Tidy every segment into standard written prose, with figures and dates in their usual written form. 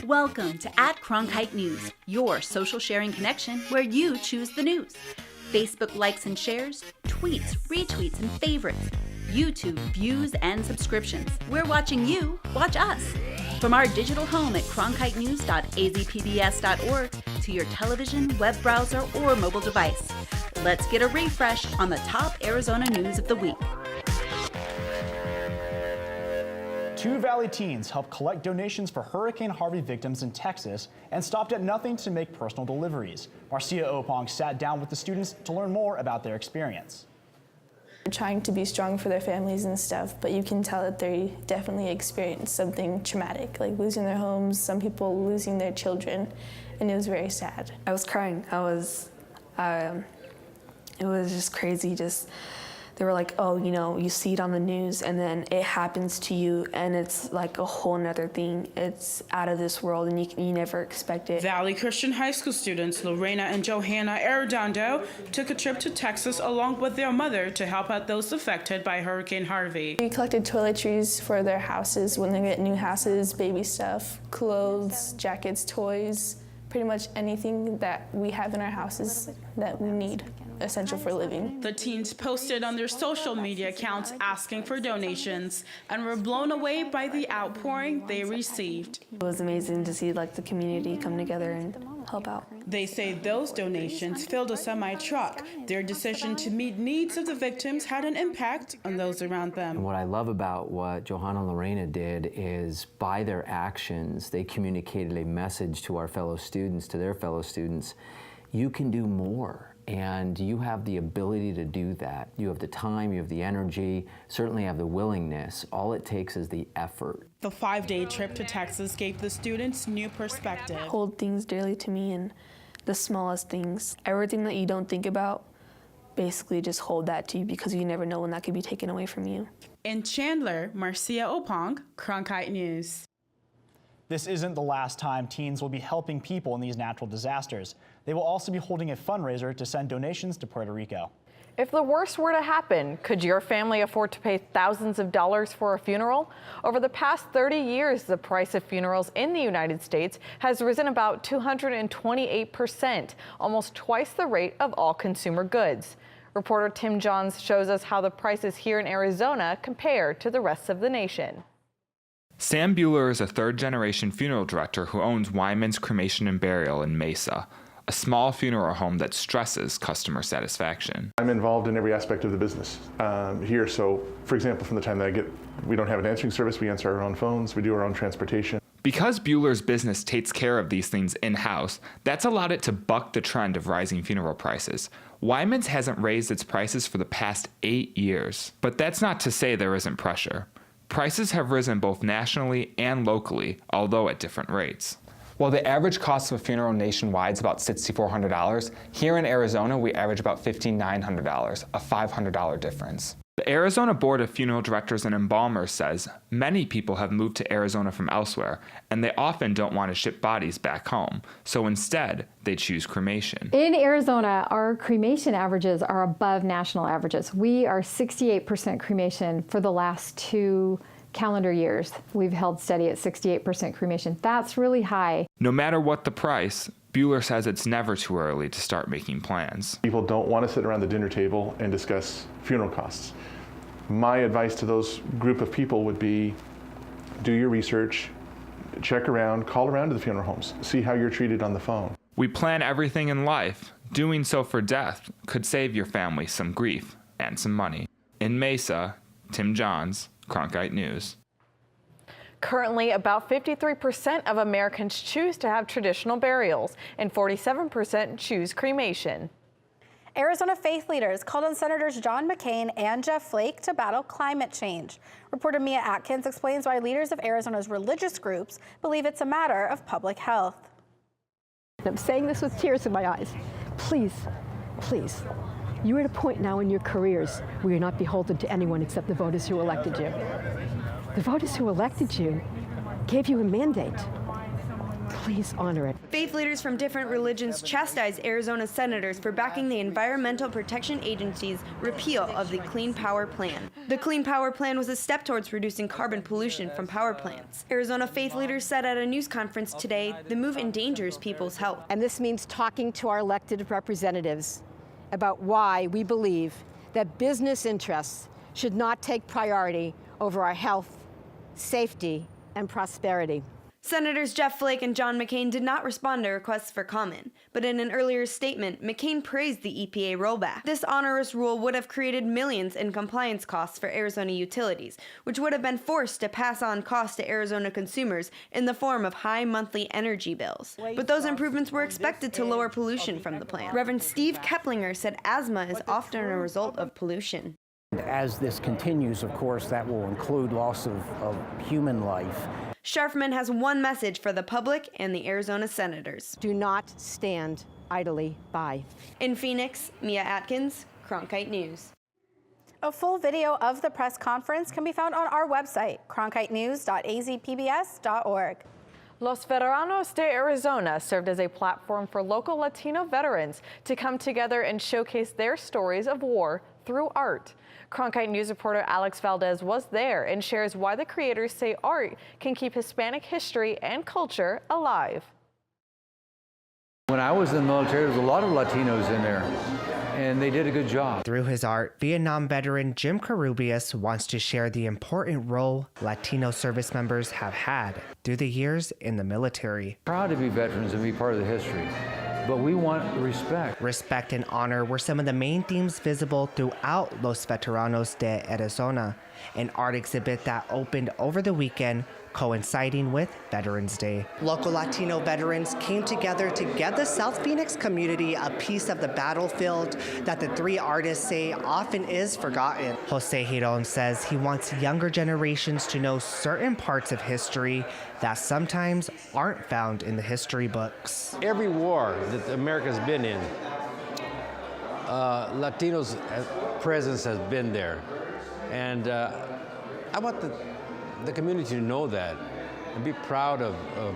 Welcome to @Cronkite News, your social sharing connection where you choose the news. Facebook likes and shares, tweets, retweets, and favorites. YouTube views and subscriptions. We're watching you watch us. From our digital home at cronkitenews.azpbs.org to your television, web browser, or mobile device. Let's get a refresh on the top Arizona news of the week. Two Valley teens helped collect donations for Hurricane Harvey victims in Texas and stopped at nothing to make personal deliveries. Marcia Opong sat down with the students to learn more about their experience. They're trying to be strong for their families and stuff, but you can tell that they definitely experienced something traumatic, like losing their homes, some people losing their children, and it was very sad. I was crying. It was just crazy. They were like, oh, you know, you see it on the news and then it happens to you and it's like a whole nother thing. It's out of this world and you never expect it. Valley Christian High School students Lorena and Johanna Arredondo took a trip to Texas along with their mother to help out those affected by Hurricane Harvey. We collected toiletries for their houses when they get new houses, baby stuff, clothes, jackets, toys, pretty much anything that we have in our houses that we need. Essential for living. The teens posted on their social media accounts asking for donations and were blown away by the outpouring they received. It was amazing to see like the community come together and help out. They say those donations filled a semi-truck. Their decision to meet needs of the victims had an impact on those around them. And what I love about what Johanna and Lorena did is by their actions, they communicated a message to our fellow students, to their fellow students, you can do more. And you have the ability to do that. You have the time, you have the energy, certainly have the willingness. All it takes is the effort. The 5-day trip to Texas gave the students new perspective. Hold things dearly to me and the smallest things. Everything that you don't think about, basically just hold that to you because you never know when that could be taken away from you. In Chandler, Marcia Opong, Cronkite News. This isn't the last time teens will be helping people in these natural disasters. They will also be holding a fundraiser to send donations to Puerto Rico. If the worst were to happen, could your family afford to pay thousands of dollars for a funeral? Over the past 30 years, the price of funerals in the United States has risen about 228%, almost twice the rate of all consumer goods. Reporter Tim Johns shows us how the prices here in Arizona compare to the rest of the nation. Sam Bueller is a third-generation funeral director who owns Wyman's Cremation and Burial in Mesa, a small funeral home that stresses customer satisfaction. I'm involved in every aspect of the business here. So, for example, from the time that we don't have an answering service, we answer our own phones, we do our own transportation. Because Bueller's business takes care of these things in-house, that's allowed it to buck the trend of rising funeral prices. Wyman's hasn't raised its prices for the past 8 years. But that's not to say there isn't pressure. Prices have risen both nationally and locally, although at different rates. While the average cost of a funeral nationwide is about $6,400, here in Arizona we average about $5,900, a $500 difference. The Arizona Board of Funeral Directors and Embalmers says many people have moved to Arizona from elsewhere, and they often don't want to ship bodies back home, so instead they choose cremation. In Arizona, our cremation averages are above national averages. We are 68% cremation for the last 2 calendar years. We've held steady at 68% cremation. That's really high. No matter what the price, Bueller says it's never too early to start making plans. People don't want to sit around the dinner table and discuss funeral costs. My advice to those group of people would be, do your research, check around, call around to the funeral homes, see how you're treated on the phone. We plan everything in life. Doing so for death could save your family some grief and some money. In Mesa, Tim Johns, Cronkite News. Currently, about 53% of Americans choose to have traditional burials, and 47% choose cremation. Arizona faith leaders called on Senators John McCain and Jeff Flake to battle climate change. Reporter Mia Atkins explains why leaders of Arizona's religious groups believe it's a matter of public health. I'm saying this with tears in my eyes. Please, please, you're at a point now in your careers where you're not beholden to anyone except the voters who elected you. The voters who elected you gave you a mandate. Please honor it. Faith leaders from different religions chastised Arizona senators for backing the Environmental Protection Agency's repeal of the Clean Power Plan. The Clean Power Plan was a step towards reducing carbon pollution from power plants. Arizona faith leaders said at a news conference today the move endangers people's health. And this means talking to our elected representatives about why we believe that business interests should not take priority over our health, safety, and prosperity. Senators Jeff Flake and John McCain did not respond to requests for comment, but in an earlier statement, McCain praised the EPA rollback. This onerous rule would have created millions in compliance costs for Arizona utilities, which would have been forced to pass on costs to Arizona consumers in the form of high monthly energy bills. But those improvements were expected to lower pollution from the plant. Reverend Steve Keplinger said asthma is often a result of pollution. As this continues, of course, that will include loss of human life. Scharfman has one message for the public and the Arizona senators. Do not stand idly by. In Phoenix, Mia Atkins, Cronkite News. A full video of the press conference can be found on our website, cronkitenews.azpbs.org. Los Veteranos de Arizona served as a platform for local Latino veterans to come together and showcase their stories of war through art. Cronkite News reporter Alex Valdez was there and shares why the creators say art can keep Hispanic history and culture alive. When I was in the military, there was a lot of Latinos in there, and they did a good job. Through his art, Vietnam veteran Jim Carubius wants to share the important role Latino service members have had through the years in the military. Proud to be veterans and be part of the history, but we want respect. Respect and honor were some of the main themes visible throughout Los Veteranos de Arizona, an art exhibit that opened over the weekend coinciding with Veterans Day. Local Latino veterans came together to give the South Phoenix community a piece of the battlefield that the three artists say often is forgotten. Jose Giron says he wants younger generations to know certain parts of history that sometimes aren't found in the history books. Every war that America's been in, Latinos' presence has been there. And I want the community to know that and be proud of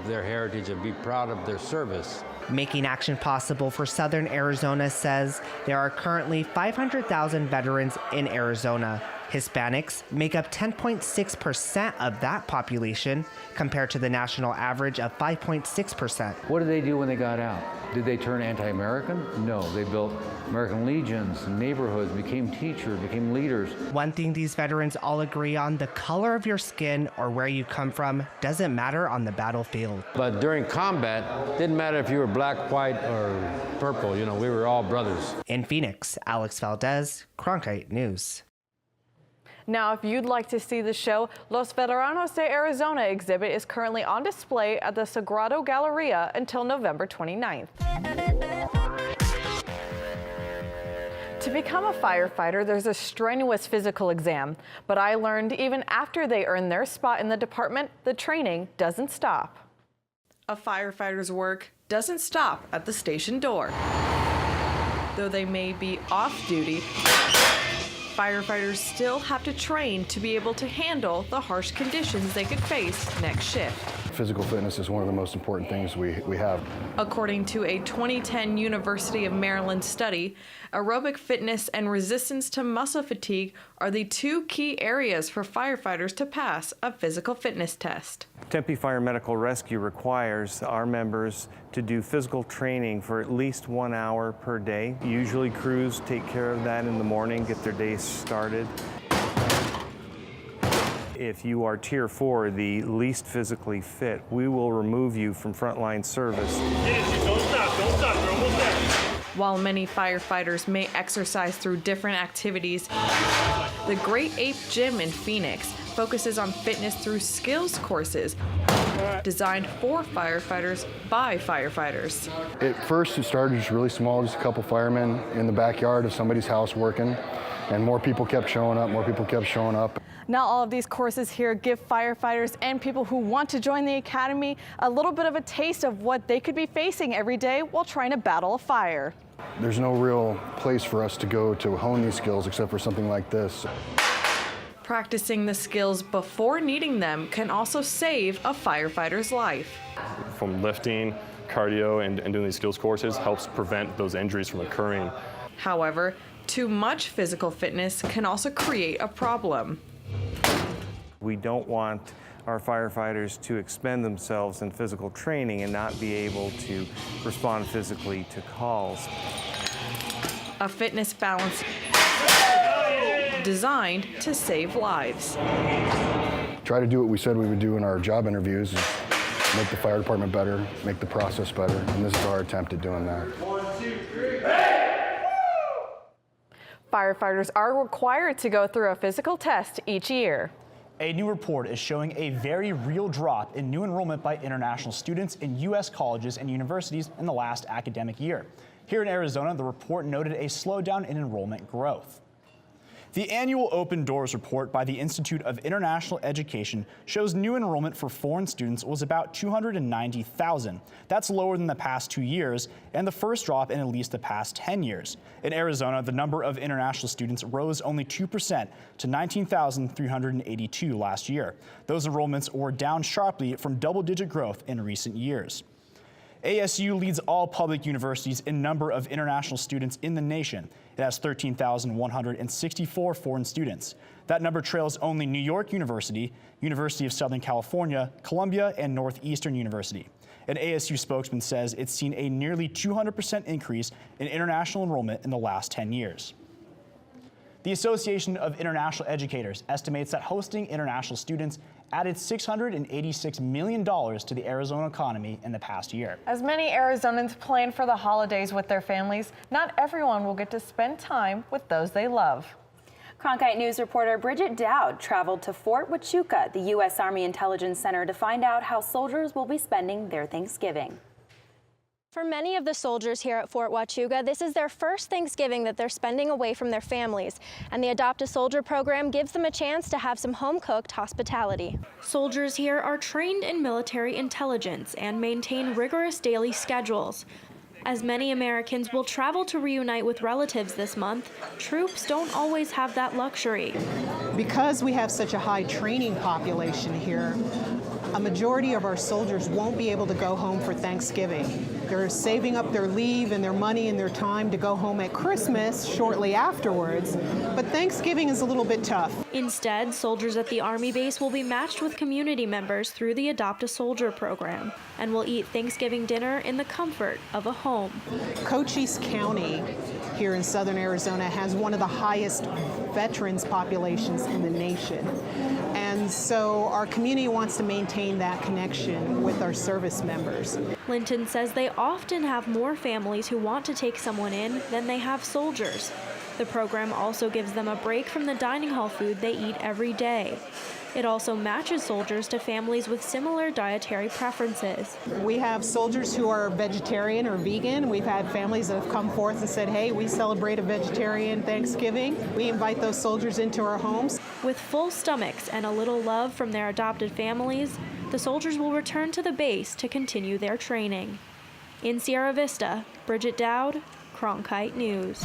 their heritage and be proud of their service. Making action possible for Southern Arizona says there are currently 500,000 veterans in Arizona. Hispanics make up 10.6% of that population compared to the national average of 5.6%. What did they do when they got out? Did they turn anti-American? No, they built American legions, neighborhoods, became teachers, became leaders. One thing these veterans all agree on, the color of your skin or where you come from doesn't matter on the battlefield. But during combat, didn't matter if you were black, white, or purple, you know, we were all brothers. In Phoenix, Alex Valdez, Cronkite News. Now, if you'd like to see the show, Los Veteranos de Arizona exhibit is currently on display at the Sagrado Galleria until November 29th. To become a firefighter, there's a strenuous physical exam, but I learned even after they earn their spot in the department, the training doesn't stop. A firefighter's work doesn't stop at the station door. Though they may be off duty, firefighters still have to train to be able to handle the harsh conditions they could face next shift. Physical fitness is one of the most important things we have. According to a 2010 University of Maryland study, aerobic fitness and resistance to muscle fatigue are the two key areas for firefighters to pass a physical fitness test. Tempe Fire Medical Rescue requires our members to do physical training for at least 1 hour per day. Usually crews take care of that in the morning, get their day started. If you are Tier 4, the least physically fit, we will remove you from frontline service. Don't stop, you're almost there. While many firefighters may exercise through different activities, the Great Ape Gym in Phoenix focuses on fitness through skills courses designed for firefighters by firefighters. At first, it started just really small, just a couple firemen in the backyard of somebody's house working, and more people kept showing up, Now all of these courses here give firefighters and people who want to join the academy a little bit of a taste of what they could be facing every day while trying to battle a fire. There's no real place for us to go to hone these skills except for something like this. Practicing the skills before needing them can also save a firefighter's life. From lifting, cardio, and doing these skills courses helps prevent those injuries from occurring. However, too much physical fitness can also create a problem. We don't want our firefighters to expend themselves in physical training and not be able to respond physically to calls. A fitness balance designed to save lives. Try to do what we said we would do in our job interviews, is make the fire department better, make the process better, and this is our attempt at doing that. 1, 2, 3, hey! Firefighters are required to go through a physical test each year. A new report is showing a very real drop in new enrollment by international students in U.S. colleges and universities in the last academic year. Here in Arizona, the report noted a slowdown in enrollment growth. The annual Open Doors report by the Institute of International Education shows new enrollment for foreign students was about 290,000. That's lower than the past 2 years and the first drop in at least the past 10 years. In Arizona, the number of international students rose only 2% to 19,382 last year. Those enrollments were down sharply from double-digit growth in recent years. ASU leads all public universities in number of international students in the nation. It has 13,164 foreign students. That number trails only New York University, University of Southern California, Columbia, and Northeastern University. An ASU spokesman says it's seen a nearly 200% increase in international enrollment in the last 10 years. The Association of International Educators estimates that hosting international students added $686 million to the Arizona economy in the past year. As many Arizonans plan for the holidays with their families, not everyone will get to spend time with those they love. Cronkite News reporter Bridget Dowd traveled to Fort Huachuca, the U.S. Army Intelligence Center, to find out how soldiers will be spending their Thanksgiving. For many of the soldiers here at Fort Huachuca, this is their first Thanksgiving that they're spending away from their families, and the Adopt a Soldier program gives them a chance to have some home-cooked hospitality. Soldiers here are trained in military intelligence and maintain rigorous daily schedules. As many Americans will travel to reunite with relatives this month, troops don't always have that luxury. Because we have such a high training population here, a majority of our soldiers won't be able to go home for Thanksgiving. They're saving up their leave and their money and their time to go home at Christmas shortly afterwards, but Thanksgiving is a little bit tough. Instead, soldiers at the Army base will be matched with community members through the Adopt a Soldier program and will eat Thanksgiving dinner in the comfort of a home. Cochise County here in southern Arizona has one of the highest veterans populations in the nation. And so our community wants to maintain that connection with our service members. Linton says they often have more families who want to take someone in than they have soldiers. The program also gives them a break from the dining hall food they eat every day. It also matches soldiers to families with similar dietary preferences. We have soldiers who are vegetarian or vegan. We've had families that have come forth and said, hey, we celebrate a vegetarian Thanksgiving. We invite those soldiers into our homes. With full stomachs and a little love from their adopted families, the soldiers will return to the base to continue their training. In Sierra Vista, Bridget Dowd, Cronkite News.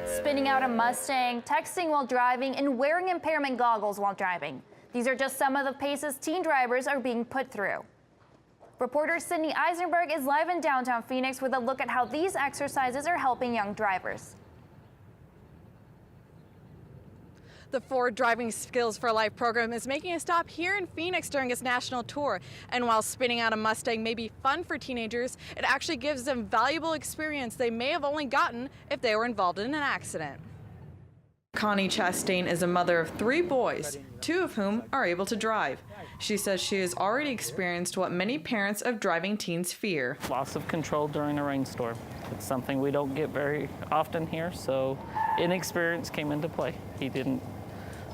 Spinning out a Mustang, texting while driving, and wearing impairment goggles while driving. These are just some of the paces teen drivers are being put through. Reporter Sydney Eisenberg is live in downtown Phoenix with a look at how these exercises are helping young drivers. The Ford Driving Skills for Life program is making a stop here in Phoenix during its national tour. And while spinning out a Mustang may be fun for teenagers, it actually gives them valuable experience they may have only gotten if they were involved in an accident. Connie Chastain is a mother of 3 boys, 2 of whom are able to drive. She says she has already experienced what many parents of driving teens fear. Loss of control during a rainstorm. It's something we don't get very often here, so inexperience came into play. He didn't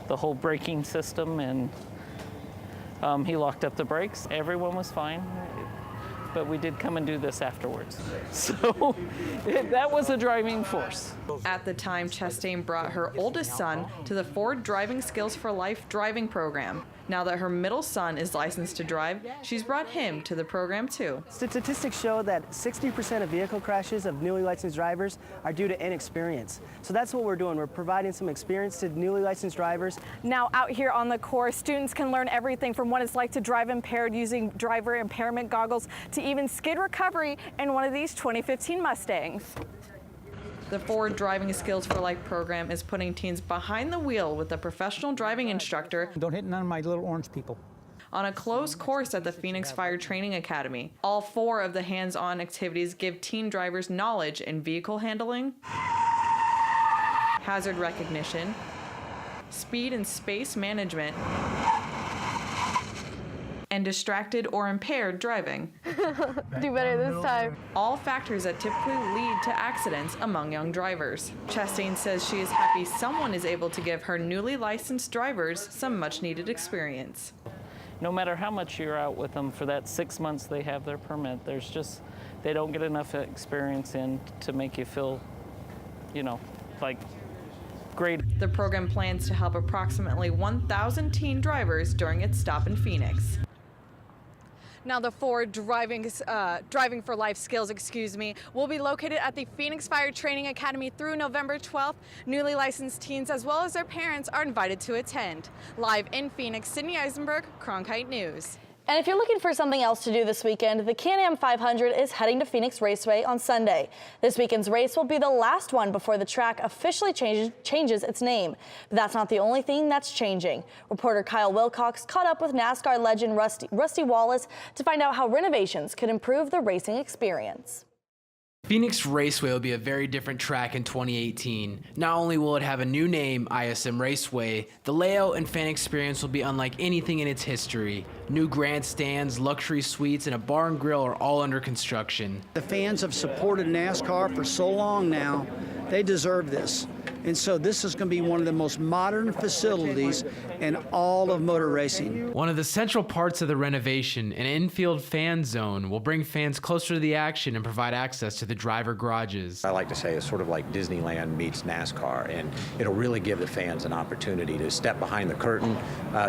the whole braking system, and he locked up the brakes. Everyone was fine, but we did come and do this afterwards. So that was a driving force. At the time, Chastain brought her oldest son to the Ford Driving Skills for Life driving program. Now that her middle son is licensed to drive, she's brought him to the program too. Statistics show that 60% of vehicle crashes of newly licensed drivers are due to inexperience. So that's what we're doing. We're providing some experience to newly licensed drivers. Now out here on the course, students can learn everything from what it's like to drive impaired using driver impairment goggles to even skid recovery in one of these 2015 Mustangs. The Ford Driving Skills for Life program is putting teens behind the wheel with a professional driving instructor. Don't hit none of my little orange people. On a closed course at the Phoenix Fire Training Academy. All 4 of the hands-on activities give teen drivers knowledge in vehicle handling, hazard recognition, speed and space management, and distracted or impaired driving. Do better this time. All factors that typically lead to accidents among young drivers. Chastain says she is happy someone is able to give her newly licensed drivers some much-needed experience. No matter how much you're out with them, for that 6 months they have their permit, they don't get enough experience in to make you feel, like great. The program plans to help approximately 1,000 teen drivers during its stop in Phoenix. Now the Ford Driving for Life skills, will be located at the Phoenix Fire Training Academy through November 12th. Newly licensed teens as well as their parents are invited to attend. Live in Phoenix, Sydney Eisenberg, Cronkite News. And if you're looking for something else to do this weekend, the Can-Am 500 is heading to Phoenix Raceway on Sunday. This weekend's race will be the last one before the track officially changes its name. But that's not the only thing that's changing. Reporter Kyle Wilcox caught up with NASCAR legend Rusty Wallace to find out how renovations could improve the racing experience. Phoenix Raceway will be a very different track in 2018. Not only will it have a new name, ISM Raceway, the layout and fan experience will be unlike anything in its history. New grandstands, luxury suites, and a bar and grill are all under construction. The fans have supported NASCAR for so long now, they deserve this. And so this is going to be one of the most modern facilities in all of motor racing. One of the central parts of the renovation, an infield fan zone, will bring fans closer to the action and provide access to the driver garages. I like to say it's sort of like Disneyland meets NASCAR, and it'll really give the fans an opportunity to step behind the curtain,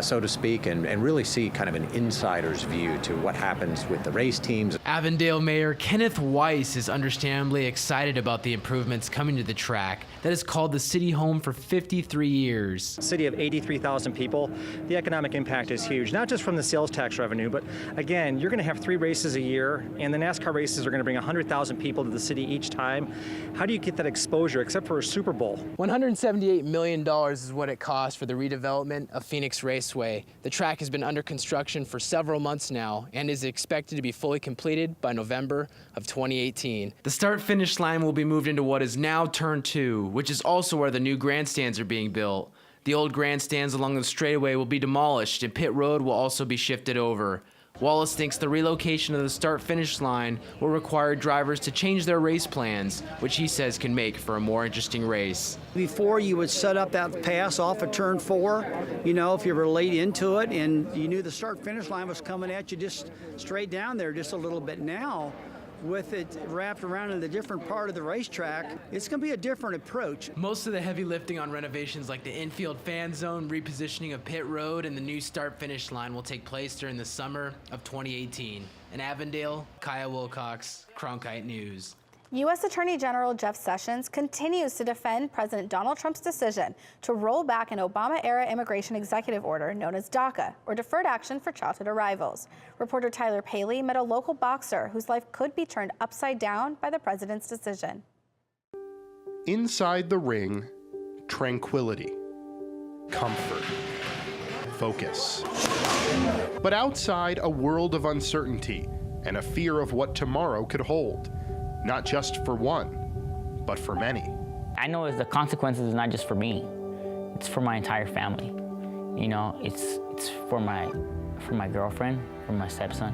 so to speak, and really see kind of an insider's view to what happens with the race teams. Avondale Mayor Kenneth Weiss is understandably excited about the improvements coming to the track that has called the city home for 53 years. A city of 83,000 people, the economic impact is huge, not just from the sales tax revenue, but again, you're going to have 3 races a year, and the NASCAR races are going to bring 100,000 people to the city each time. How do you get that exposure except for a Super Bowl? $178 million is what it cost for the redevelopment of Phoenix Raceway. The track has been under construction for several months now and is expected to be fully completed by November of 2018. The start-finish line will be moved into what is now Turn 2, which is also where the new grandstands are being built. The old grandstands along the straightaway will be demolished and pit road will also be shifted over. Wallace thinks the relocation of the start-finish line will require drivers to change their race plans, which he says can make for a more interesting race. Before you would set up that pass off of turn 4, if you were late into it and you knew the start-finish line was coming at you just straight down there just a little bit. Now, with it wrapped around in the different part of the racetrack, it's going to be a different approach. Most of the heavy lifting on renovations like the infield fan zone, repositioning of pit road, and the new start-finish line will take place during the summer of 2018. In Avondale, Kaya Wilcox, Cronkite News. U.S. Attorney General Jeff Sessions continues to defend President Donald Trump's decision to roll back an Obama-era immigration executive order known as DACA, or Deferred Action for Childhood Arrivals. Reporter Tyler Paley met a local boxer whose life could be turned upside down by the president's decision. Inside the ring, tranquility, comfort, focus. But outside, a world of uncertainty and a fear of what tomorrow could hold. Not just for one, but for many. I know the consequences is not just for me, it's for my entire family. It's for my girlfriend, for my stepson,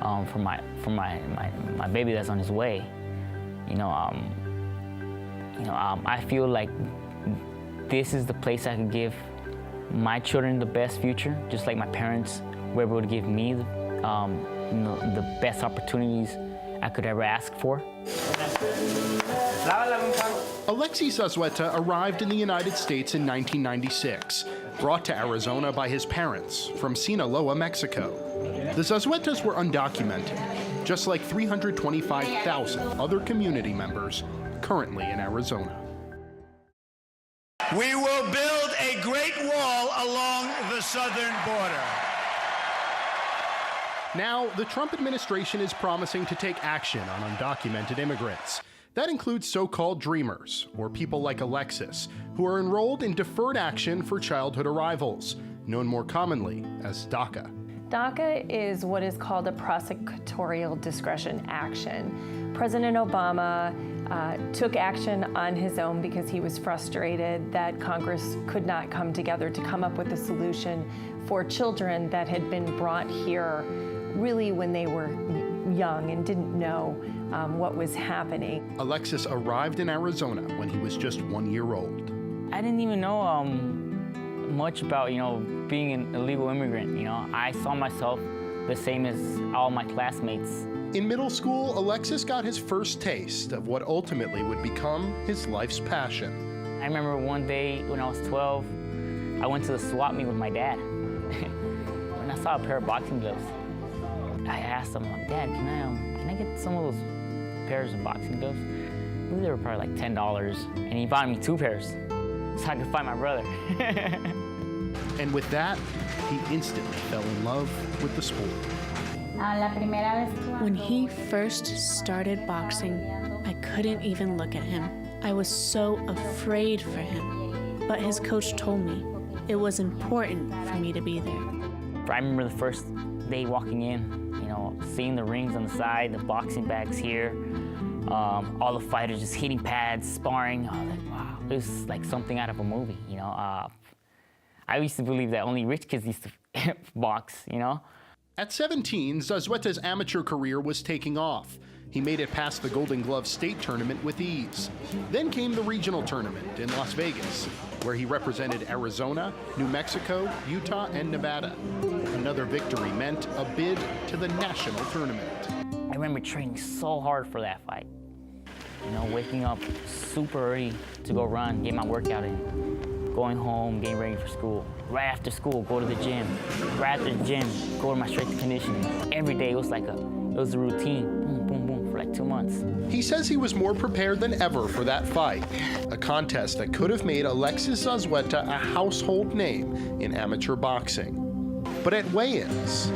for my baby that's on his way. I feel like this is the place I could give my children the best future, just like my parents were able to give me the best opportunities I could ever ask for. Alexis Azueta arrived in the United States in 1996. brought to Arizona by his parents from Sinaloa, Mexico. The Zazuetas were undocumented, just like 325,000 other community members currently in Arizona. We will build a great wall along the southern border. Now, the Trump administration is promising to take action on undocumented immigrants. That includes so-called dreamers, or people like Alexis, who are enrolled in deferred action for childhood arrivals, known more commonly as DACA. DACA is what is called a prosecutorial discretion action. President Obama took action on his own because he was frustrated that Congress could not come together to come up with a solution for children that had been brought here really when they were young and didn't know what was happening. Alexis arrived in Arizona when he was just 1 year old. I didn't even know much about, being an illegal immigrant. I saw myself the same as all my classmates. In middle school, Alexis got his first taste of what ultimately would become his life's passion. I remember one day when I was 12, I went to the swap meet with my dad. When I saw a pair of boxing gloves, I asked him, Dad, can I get some of those pairs of boxing gloves? I believe they were probably like $10, and he bought me 2 pairs so I could find my brother. And with that, he instantly fell in love with the sport. When he first started boxing, I couldn't even look at him. I was so afraid for him. But his coach told me it was important for me to be there. I remember the first day walking in, seeing the rings on the side, the boxing bags here, all the fighters just hitting pads, sparring. I was like, wow, it was like something out of a movie, I used to believe that only rich kids used to box, At 17, Zazueta's amateur career was taking off. He made it past the Golden Glove State Tournament with ease. Then came the regional tournament in Las Vegas, where he represented Arizona, New Mexico, Utah, and Nevada. Another victory meant a bid to the national tournament. I remember training so hard for that fight. Waking up super early to go run, get my workout in, going home, getting ready for school. Right after school, go to the gym. Right after the gym, go to my strength and conditioning. Every day it was a routine. Boom, boom, boom, for like 2 months. He says he was more prepared than ever for that fight, a contest that could have made Alexis Zazueta a household name in amateur boxing. But at weigh-ins,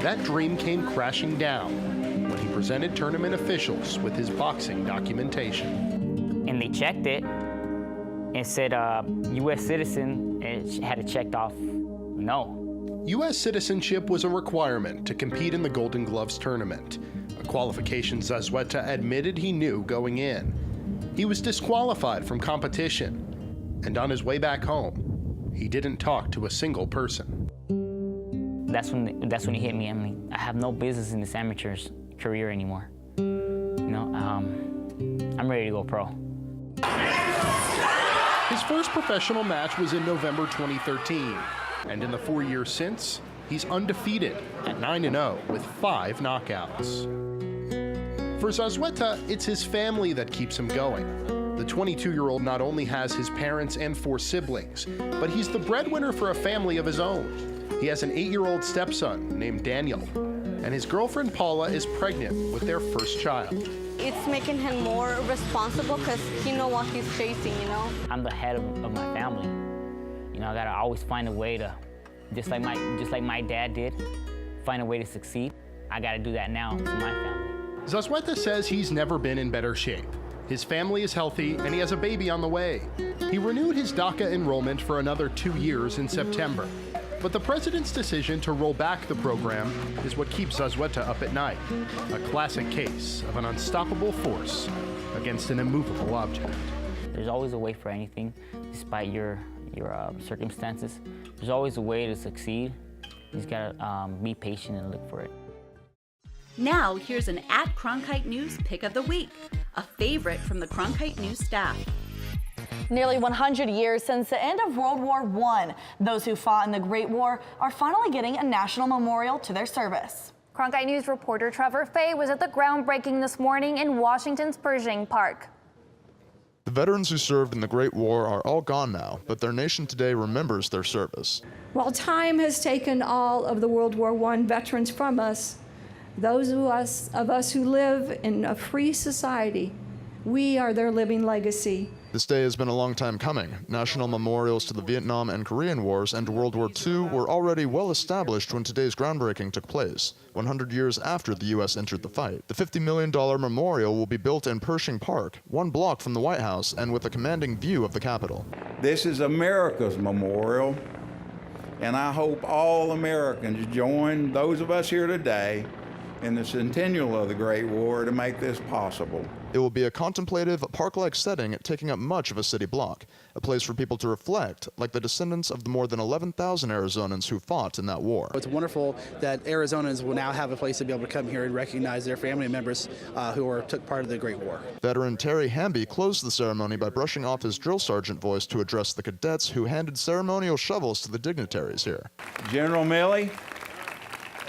that dream came crashing down when he presented tournament officials with his boxing documentation. And they checked it. It said U.S. citizen, and it had it checked off no. U.S. citizenship was a requirement to compete in the Golden Gloves tournament, a qualification Zazueta admitted he knew going in. He was disqualified from competition, and on his way back home, he didn't talk to a single person. That's when it hit me. I have no business in this amateur career anymore. I'm ready to go pro. His first professional match was in November 2013, and in the 4 years since, he's undefeated at 9-0 with 5 knockouts. For Zazueta, it's his family that keeps him going. The 22-year-old not only has his parents and 4 siblings, but he's the breadwinner for a family of his own. He has an 8-year-old stepson named Daniel, and his girlfriend Paula is pregnant with their first child. It's making him more responsible because he knows what he's facing, I'm the head of my family. I gotta always find a way to, just like my dad did, find a way to succeed. I gotta do that now to my family. Zazueta says he's never been in better shape. His family is healthy, and he has a baby on the way. He renewed his DACA enrollment for another 2 years in September. But the president's decision to roll back the program is what keeps Zazueta up at night, a classic case of an unstoppable force against an immovable object. There's always a way for anything, despite your circumstances. There's always a way to succeed. You just gotta be patient and look for it. Now, here's an @Cronkite News Pick of the Week, a favorite from the Cronkite News staff. Nearly 100 years since the end of World War I, those who fought in the Great War are finally getting a national memorial to their service. Cronkite News reporter Trevor Fay was at the groundbreaking this morning in Washington's Pershing Park. The veterans who served in the Great War are all gone now, but their nation today remembers their service. While time has taken all of the World War I veterans from us, those of us who live in a free society, we are their living legacy. This day has been a long time coming. National memorials to the Vietnam and Korean Wars and World War II were already well established when today's groundbreaking took place, 100 years after the U.S. entered the fight. The $50 million memorial will be built in Pershing Park, 1 block from the White House and with a commanding view of the Capitol. This is America's memorial, and I hope all Americans join those of us here today in the centennial of the Great War to make this possible. It will be a contemplative, park-like setting taking up much of a city block, a place for people to reflect, like the descendants of the more than 11,000 Arizonans who fought in that war. It's wonderful that Arizonans will now have a place to be able to come here and recognize their family members who took part of the Great War. Veteran Terry Hamby closed the ceremony by brushing off his drill sergeant voice to address the cadets who handed ceremonial shovels to the dignitaries here. General Milley,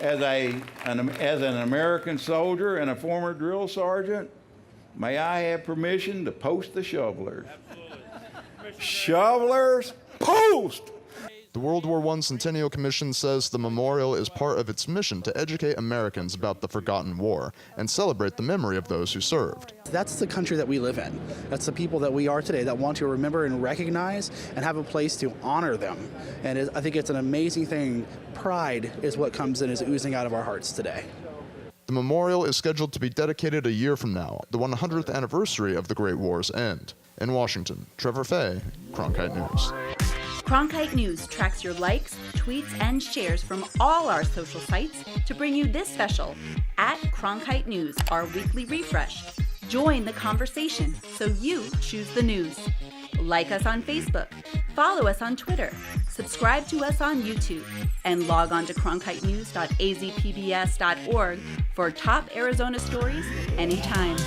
as an American soldier and a former drill sergeant, may I have permission to post the shovelers? Shovelers, post! The World War I Centennial Commission says the memorial is part of its mission to educate Americans about the forgotten war and celebrate the memory of those who served. That's the country that we live in. That's the people that we are today that want to remember and recognize and have a place to honor them. And I think it's an amazing thing. Pride is what comes in, is oozing out of our hearts today. The memorial is scheduled to be dedicated a year from now, the 100th anniversary of the Great War's end. In Washington, Trevor Fay, Cronkite News. Cronkite News tracks your likes, tweets, and shares from all our social sites to bring you this special at Cronkite News, our weekly refresh. Join the conversation so you choose the news. Like us on Facebook, follow us on Twitter, subscribe to us on YouTube, and log on to cronkitenews.azpbs.org for top Arizona stories anytime.